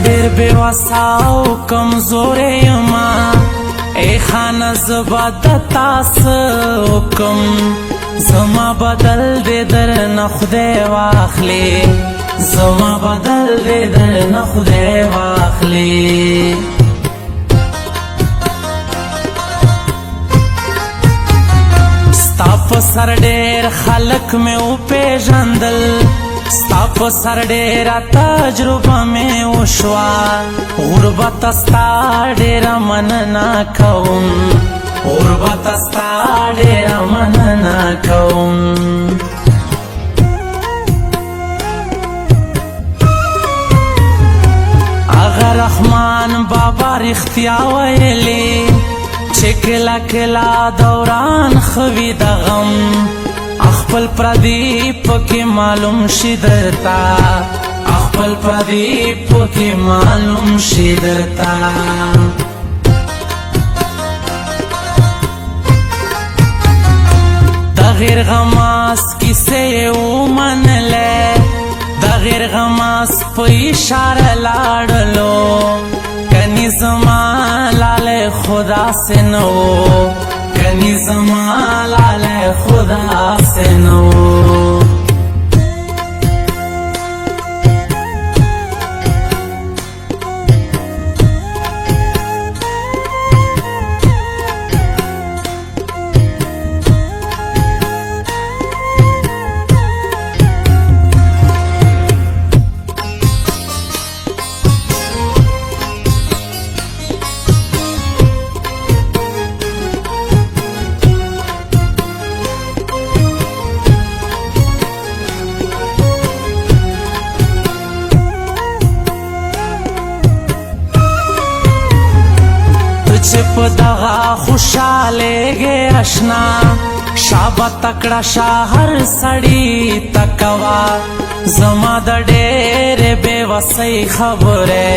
ډېر بې وسه او کمزوری یما ای خانه زه به د تا څه وکم زما بدل دې درنه خدای واخلي زما بدل دې درنه خدای واخلي ستا په سر ډېر خلک مې وپېژندل ستا په سر ډېره تجربه مې وشوه غربت ستا ډېره مننه کوم غربت ستا ډېره مننه کوم هغه رحمان بابا رښتیا ویلي چې کله کله دوران خوي د غم خپل پردی پکې معلوم شي درتا خپل پردی پکې معلوم شي درتا د غیر غماس کیسې ومنلې د غیر غماس په اشاره لاړلو کني زما لاله خدا سے نو کنی زما لاله خدا سے نو چې په دغه خوشحالېږې اشنا شابه تکړه شه هر سړي تکوا زما د ډېرې بېوسۍ خبرې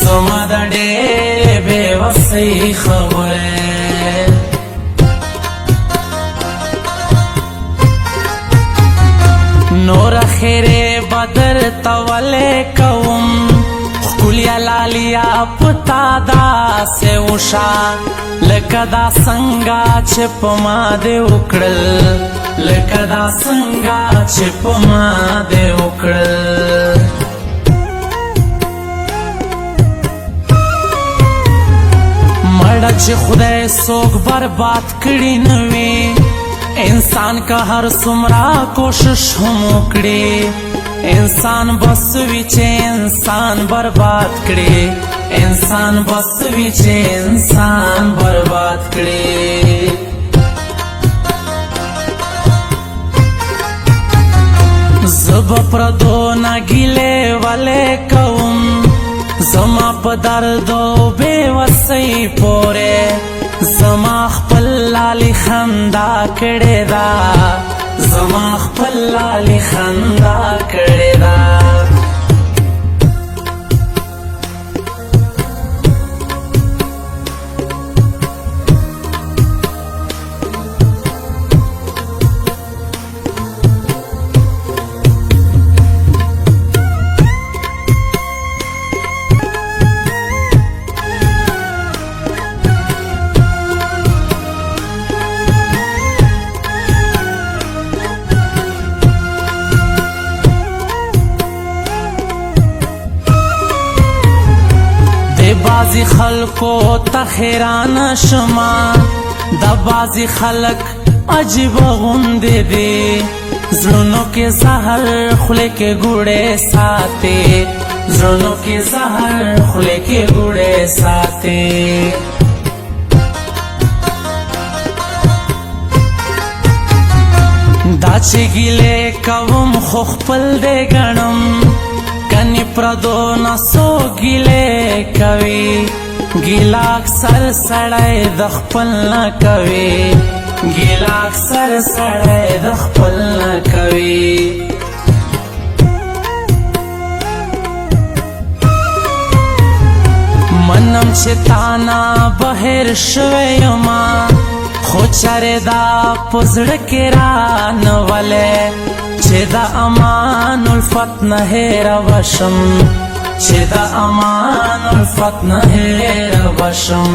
زما د ډېرې بېوسۍ خبرې نوره خیرې به درته ولې کوم ښکلیا لالیا پتا داسې وشه لکه دا څنګه چې په ما دې وکړل لکه دا څنګه چې په ما دې وکړل مړه چې خدای څوک برباد کړي نه وي انسان که هر څومره کوشش هم وکړي انسان بس وی چې انسان برباد کړي انسان بس وی چې انسان برباد کړي زب پردو نه ګیلې ولې کوم زما په دردو بې وسۍ پورې زما خپل لالي خندا کړې ده زما خپل لالي خندا کړې ده بازی خلکو ته حیران شما دا بازی خلک عجیب غوندې دي زړونو کې زهر خولې کې ګوړې ساتي زړونو کې زهر خولې کې ګوړې ساتي دا چې ګیلې کوم خو خپل دې ګڼم کنی پردو نسو گیلے کوي گیلا اکثر سړی د خپل نه کوي گیلا اکثر سړی د خپل نه کوي منم چې تانا بهر شوی یما خو چرې دا په زړه کې رانولې چې د امان الفت نه هېروشم چې د امان الفت نه هېر بشم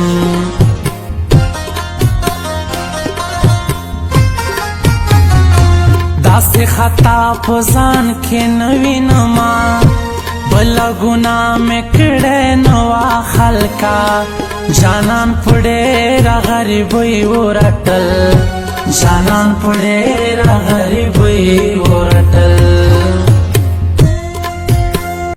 داسې خطا په ځان کې نه وینما بله ګناه مې کړې نه وه خلکه جانان په ډېره غریبۍ ورټل جانان په ډېره غریبۍ ورټل